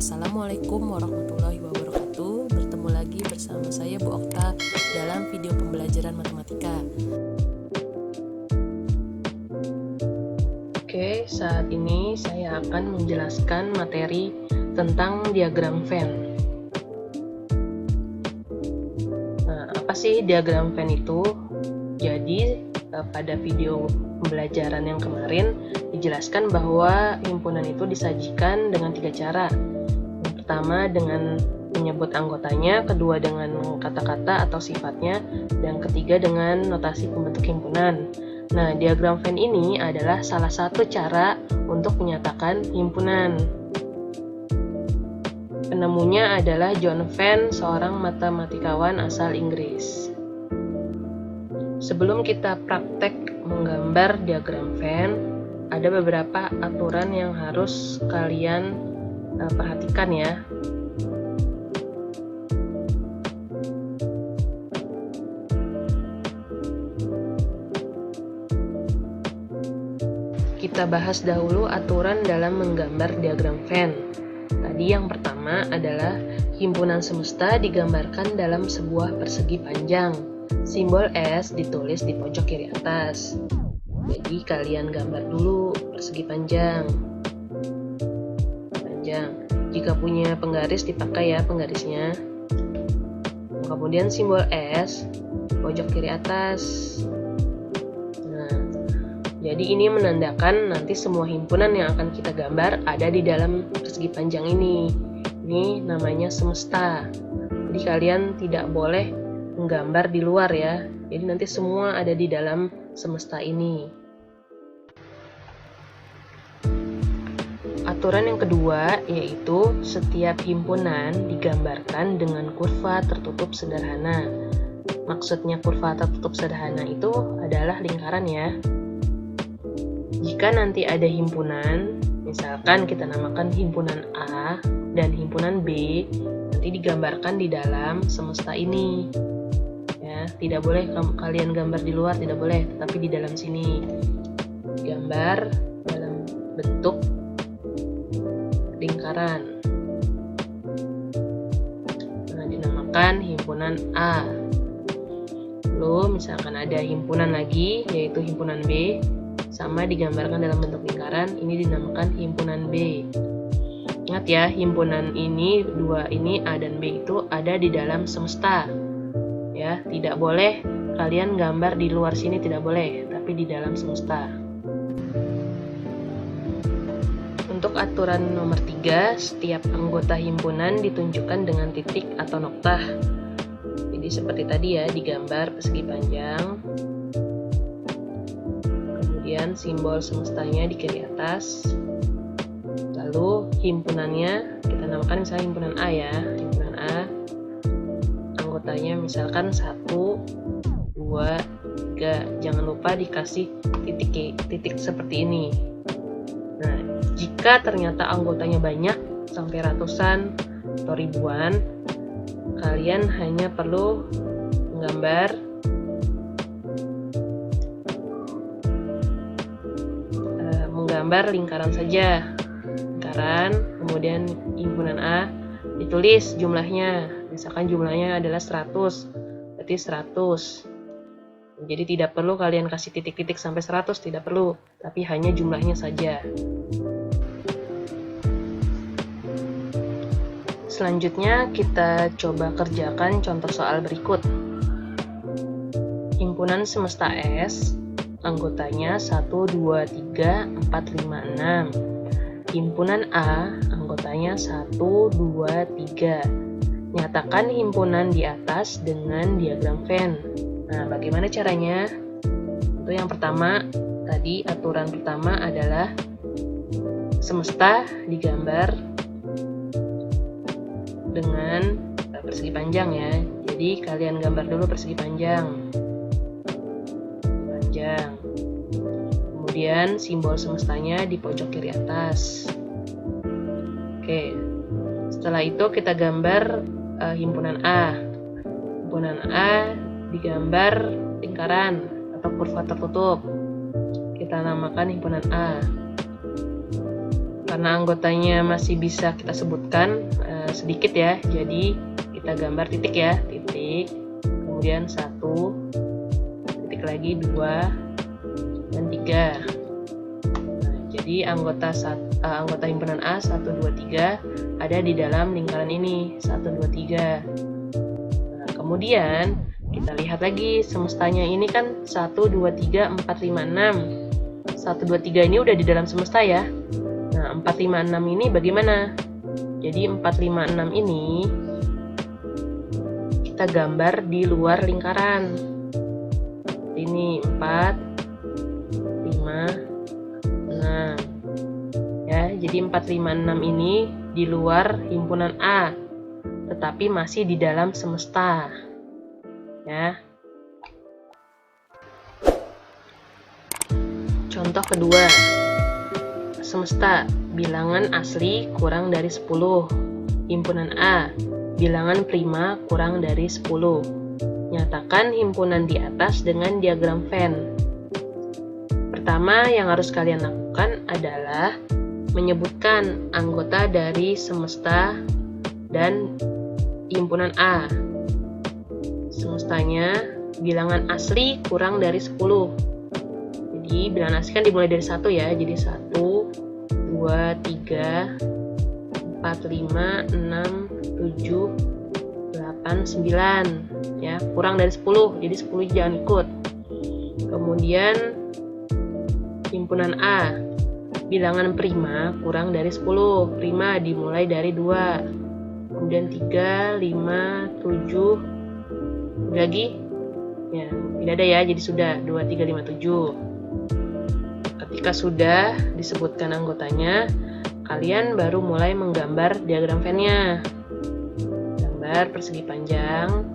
Assalamualaikum warahmatullahi wabarakatuh. Bertemu lagi bersama saya Bu Okta dalam video pembelajaran matematika. Oke, saat ini saya akan menjelaskan materi tentang diagram Venn. Nah, apa sih diagram Venn itu? Jadi, pada video pembelajaran yang kemarin dijelaskan bahwa himpunan itu disajikan dengan 3 cara. Yang pertama dengan menyebut anggotanya, kedua dengan kata-kata atau sifatnya, dan ketiga dengan notasi pembentuk himpunan. Nah, diagram Venn ini adalah salah satu cara untuk menyatakan himpunan. Penemunya adalah John Venn, seorang matematikawan asal Inggris. Sebelum kita praktek menggambar diagram Venn, ada beberapa aturan yang harus kalian perhatikan ya. Kita bahas dahulu aturan dalam menggambar diagram Venn. Tadi yang pertama adalah himpunan semesta digambarkan dalam sebuah persegi panjang. Simbol S ditulis di pojok kiri atas. Jadi kalian gambar dulu persegi panjang. Jika punya penggaris dipakai ya penggarisnya. Kemudian simbol S di pojok kiri atas. Nah, jadi ini menandakan nanti semua himpunan yang akan kita gambar ada di dalam persegi panjang ini. Ini namanya semesta. Jadi kalian tidak boleh menggambar di luar ya. Jadi nanti semua ada di dalam semesta ini. Aturan yang kedua yaitu setiap himpunan digambarkan dengan kurva tertutup sederhana. Maksudnya kurva tertutup sederhana itu adalah lingkaran ya. Jika nanti ada himpunan, misalkan kita namakan himpunan A dan himpunan B, nanti digambarkan di dalam semesta ini. Ya, tidak boleh kalian gambar di luar, tidak boleh, tetapi di dalam sini. Gambar dalam bentuk lingkaran. Nah, dinamakan himpunan A. Lalu misalkan ada himpunan lagi yaitu himpunan B, sama digambarkan dalam bentuk lingkaran, ini dinamakan himpunan B. Ingat ya, himpunan ini, dua ini A dan B itu ada di dalam semesta. Ya, tidak boleh kalian gambar di luar sini, tidak boleh, tapi di dalam semesta. Untuk aturan nomor 3, setiap anggota himpunan ditunjukkan dengan titik atau noktah. Jadi seperti tadi ya, digambar persegi panjang. Kemudian simbol semestanya di kiri atas. Lalu himpunannya kita namakan misalnya himpunan A ya. Himpunan A. Anggotanya misalkan 1, 2, 3. Jangan lupa dikasih titik seperti ini. Nah, jika ternyata anggotanya banyak, sampai ratusan atau ribuan, kalian hanya perlu menggambar lingkaran saja. Lingkaran, kemudian himpunan A, ditulis jumlahnya. Misalkan jumlahnya adalah 100, berarti 100. Jadi tidak perlu kalian kasih titik-titik sampai 100, tidak perlu, tapi hanya jumlahnya saja. Selanjutnya kita coba kerjakan contoh soal berikut. Himpunan semesta S, anggotanya 1, 2, 3, 4, 5, 6. Himpunan A, anggotanya 1, 2, 3. Nyatakan himpunan di atas dengan diagram Venn. Nah, bagaimana caranya? Itu yang pertama, tadi aturan pertama adalah semesta digambar dengan persegi panjang ya. Jadi kalian gambar dulu persegi panjang. Kemudian simbol semestanya di pojok kiri atas. Oke. Setelah itu kita gambar himpunan A. Himpunan A digambar lingkaran atau kurva tertutup. Kita namakan himpunan A. Karena anggotanya masih bisa kita sebutkan sedikit ya, jadi kita gambar titik ya, titik, kemudian 1, titik lagi 2, dan 3. Nah, jadi anggota himpunan A 1, 2, 3 ada di dalam lingkaran ini 1, 2, 3. Nah, kemudian kita lihat lagi semestanya ini kan 1, 2, 3, 4, 5, 6. 1, 2, 3 ini udah di dalam semesta ya. Nah, 4, 5, 6 ini bagaimana? Jadi 4, 5, 6 ini kita gambar di luar lingkaran. Ini 4, 5, 6. Ya, jadi 4, 5, 6 ini di luar himpunan A, tetapi masih di dalam semesta. Ya. Contoh kedua. Semesta, bilangan asli kurang dari 10. Himpunan A, bilangan prima kurang dari 10. Nyatakan himpunan di atas dengan diagram Venn. Pertama yang harus kalian lakukan adalah menyebutkan anggota dari semesta dan himpunan A. Semestanya bilangan asli kurang dari 10. Jadi bilangan asli kan dimulai dari 1 ya. Jadi 1, 2, 3, 4, 5, 6, 7, 8, 9. Ya, kurang dari 10. Jadi 10 jangan ikut. Kemudian himpunan A, bilangan prima kurang dari 10. Prima dimulai dari 2. Kemudian 3, 5, 7, lagi ya, tidak ada ya, jadi sudah 2, 3, 5, 7. Ketika sudah disebutkan anggotanya, kalian baru mulai menggambar diagram Venn-nya. Gambar persegi panjang,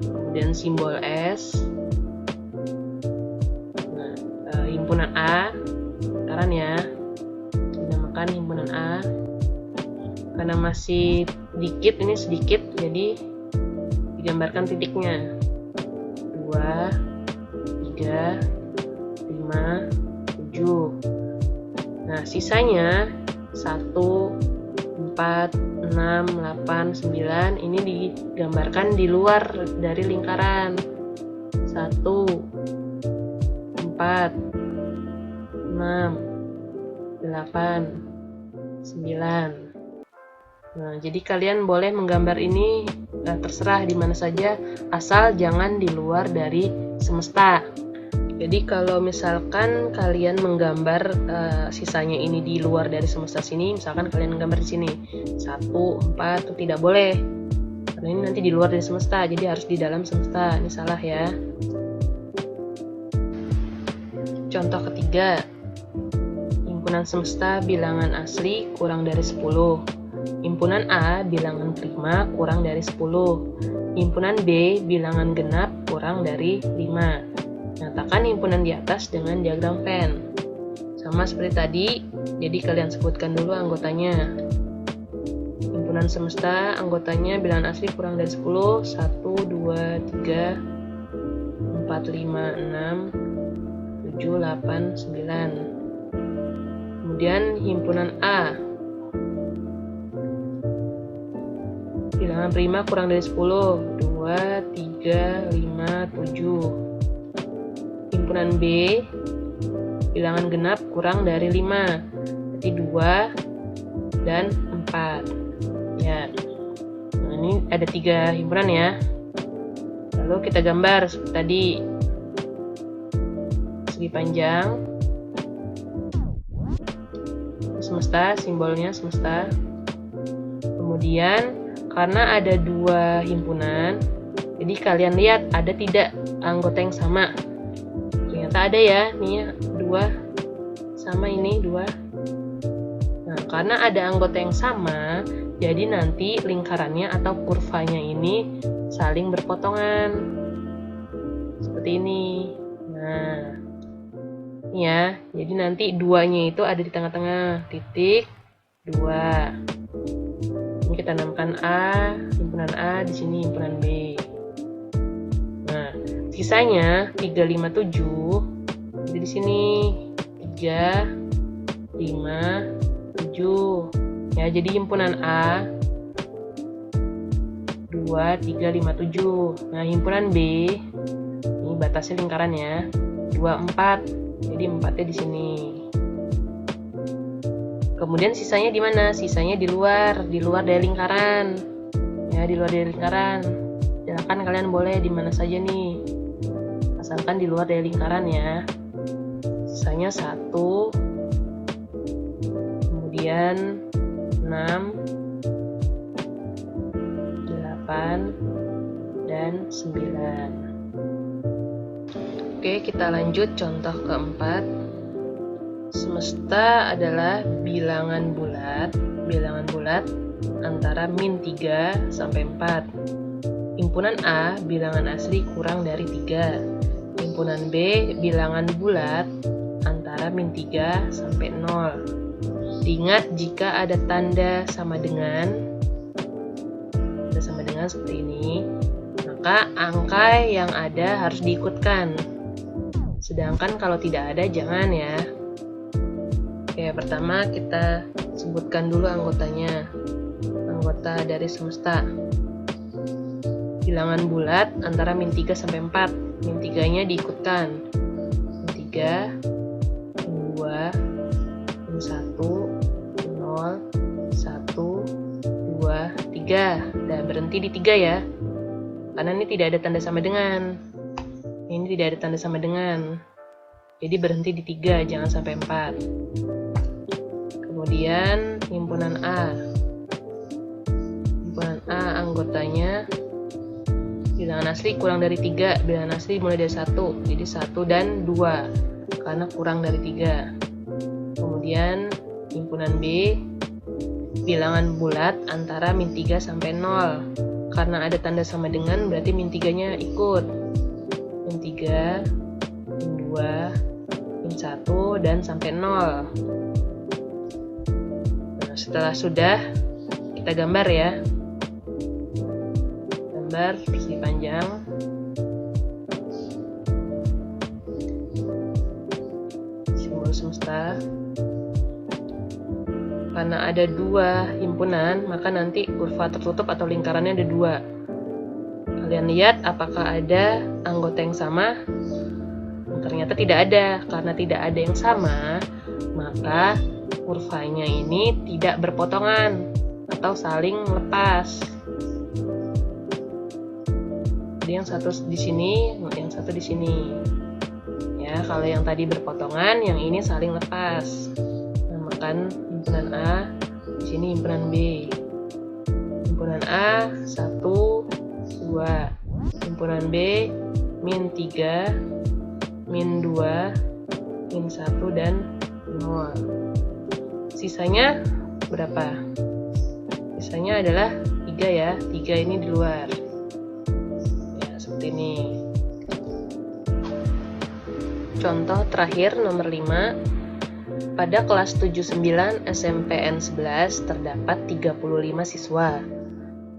kemudian simbol S. Nah, himpunan A sekarang ya, dinamakan himpunan A. Karena masih dikit, ini sedikit, jadi digambarkan titiknya 2, 3, 5, 7. Nah, sisanya 1, 4, 6, 8, 9 ini digambarkan di luar dari lingkaran. 1, 4, 6, 8, 9. Nah, jadi kalian boleh menggambar ini terserah di mana saja, asal jangan di luar dari semesta. Jadi kalau misalkan kalian menggambar sisanya ini di luar dari semesta sini, misalkan kalian menggambar di sini 1, 4 itu tidak boleh. Karena ini nanti di luar dari semesta, jadi harus di dalam semesta. Ini salah ya. Contoh ketiga. Himpunan semesta bilangan asli kurang dari 10. Himpunan A bilangan prima kurang dari 10. Himpunan B bilangan genap kurang dari 5. Nyatakan himpunan di atas dengan diagram Venn. Sama seperti tadi, jadi kalian sebutkan dulu anggotanya. Himpunan semesta, anggotanya bilangan asli kurang dari 10. 1, 2, 3, 4, 5, 6, 7, 8, 9. Kemudian himpunan A, bilangan prima kurang dari 10. 2, 3, 5, 7. Himpunan B, bilangan genap kurang dari 5. Berarti 2 dan 4. Ya. Nah, ini ada 3 himpunan ya. Lalu kita gambar seperti tadi. Segi panjang. Semesta, simbolnya semesta. Kemudian karena ada 2 himpunan, jadi kalian lihat ada tidak anggota yang sama. Ternyata ada ya, nih 2 sama ini 2. Nah, karena ada anggota yang sama, jadi nanti lingkarannya atau kurvanya ini saling berpotongan. Seperti ini. Nah, ini ya. Jadi nanti 2-nya itu ada di tengah-tengah, titik 2. Ini kita namakan A, himpunan A, di sini himpunan B. Nah, sisanya 3, 5, 7 di sini. 3, 5, 7. Ya, jadi himpunan A 2, 3, 5, 7. Nah, himpunan B, ini batasnya lingkaran ya, 2, 4. Jadi 4-nya di sini. Kemudian sisanya di mana? Sisanya di luar dari lingkaran. Ya, di luar dari lingkaran. Silakan kalian boleh di mana saja nih. Asalkan di luar dari lingkaran ya. Sisanya 1, kemudian 6, 8, dan 9. Oke, kita lanjut contoh keempat. Semesta adalah bilangan bulat antara min 3 sampai 4. Himpunan A bilangan asli kurang dari 3. Himpunan B bilangan bulat antara min 3 sampai 0. Diingat jika ada tanda sama dengan seperti ini, maka angka yang ada harus diikutkan. Sedangkan kalau tidak ada jangan ya. Oke, pertama kita sebutkan dulu anggotanya. Anggota dari semesta. Bilangan bulat antara min 3 sampai 4. Min 3-nya diikutkan. Min 3, min 2, min 1, 0, 1, 2, 3. Dan berhenti di 3 ya. Karena ini tidak ada tanda sama dengan. Ini tidak ada tanda sama dengan. Jadi berhenti di 3, jangan sampai 4. Kemudian himpunan A. Himpunan A anggotanya bilangan asli kurang dari 3. Bilangan asli mulai dari 1. Jadi 1 dan 2 karena kurang dari 3. Kemudian himpunan B bilangan bulat antara min 3 sampai 0. Karena ada tanda sama dengan berarti min 3-nya ikut. Min 3, min 2, min 1 dan sampai 0. Setelah sudah, kita gambar ya. Gambar persegi panjang. Simbol semesta. Karena ada 2 himpunan, maka nanti kurva tertutup atau lingkarannya ada 2. Kalian lihat apakah ada anggota yang sama? Ternyata tidak ada. Karena tidak ada yang sama, maka kurvanya ini tidak berpotongan atau saling lepas. Jadi yang satu di sini, yang satu di sini. Ya, kalau yang tadi berpotongan, yang ini saling lepas. Namakan himpunan A, di sini himpunan B. Himpunan A 1, 2. Himpunan B min 3, min 2, min 1 dan 0. Sisanya berapa? Sisanya adalah 3 ya. 3 ini di luar. Ya, seperti ini. Contoh terakhir nomor 5. Pada kelas 79 SMPN 11 terdapat 35 siswa.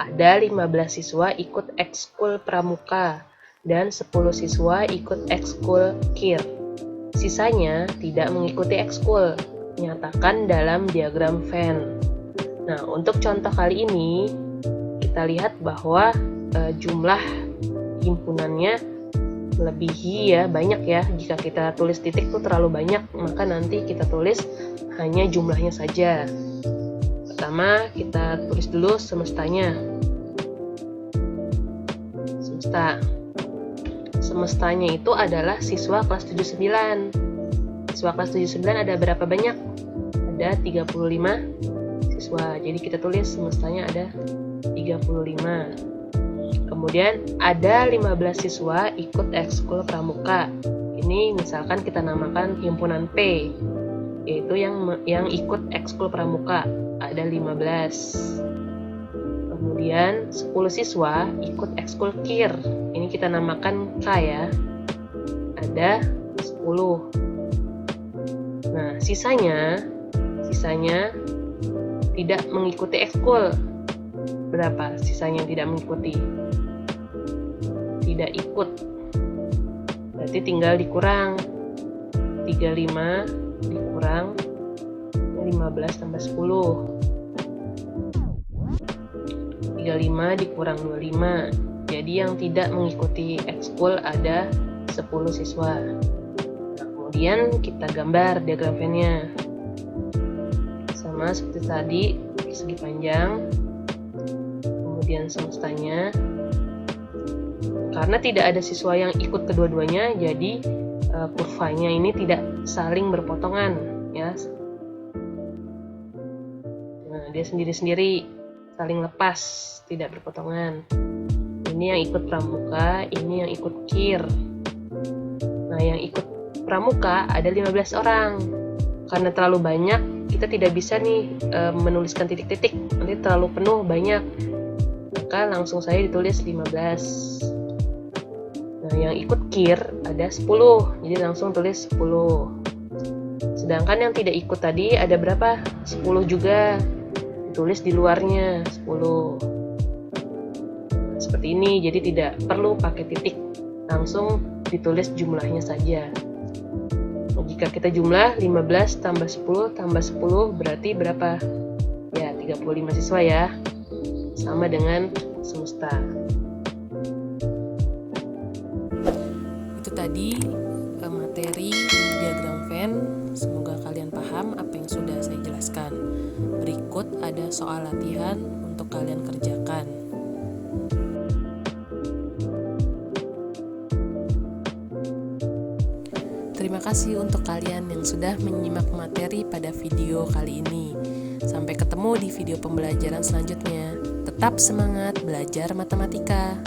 Ada 15 siswa ikut ekskul pramuka dan 10 siswa ikut ekskul KIR. Sisanya tidak mengikuti ekskul. Nyatakan dalam diagram Venn. Nah, untuk contoh kali ini kita lihat bahwa jumlah himpunannya melebihi ya, banyak ya. Jika kita tulis titik itu terlalu banyak, maka nanti kita tulis hanya jumlahnya saja. Pertama, kita tulis dulu semestanya. Semestanya itu adalah siswa kelas 79. Siswa kelas 79 ada berapa banyak? Ada 35 siswa. Jadi kita tulis semestanya ada 35. Kemudian ada 15 siswa ikut ekskul pramuka. Ini misalkan kita namakan himpunan P, yaitu yang ikut ekskul pramuka. Ada 15. Kemudian 10 siswa ikut ekskul KIR. Ini kita namakan K ya. Ada 10. Nah, sisanya tidak mengikuti ekskul. Berapa sisanya yang tidak mengikuti? Tidak ikut. Berarti tinggal dikurang 35 dikurang 15 tambah 10. 35 dikurang 25. Jadi yang tidak mengikuti ekskul ada 10 siswa. Nah, kemudian kita gambar diagram Venn-nya. Sama seperti tadi, persegi panjang, kemudian semestanya. Karena tidak ada siswa yang ikut kedua-duanya, jadi kurvanya ini tidak saling berpotongan, ya. Nah, dia sendiri-sendiri, saling lepas, tidak berpotongan. Ini yang ikut pramuka, ini yang ikut kir. Nah, yang ikut pramuka ada 15 orang. Karena terlalu banyak, kita tidak bisa nih menuliskan titik-titik, nanti terlalu penuh, banyak. Maka langsung saya ditulis 15. Nah, yang ikut kir ada 10, jadi langsung tulis 10. Sedangkan yang tidak ikut tadi ada berapa? 10 juga, ditulis di luarnya 10. Seperti ini, jadi tidak perlu pakai titik, langsung ditulis jumlahnya saja. Nah, jika kita jumlah 15 tambah 10 tambah 10 berarti berapa? Ya, 35 siswa ya, sama dengan semesta. Itu tadi materi diagram Venn. Semoga kalian paham apa yang sudah saya jelaskan. Berikut ada soal latihan untuk kalian kerjakan. Terima kasih untuk kalian yang sudah menyimak materi pada video kali ini. Sampai ketemu di video pembelajaran selanjutnya. Tetap semangat belajar matematika.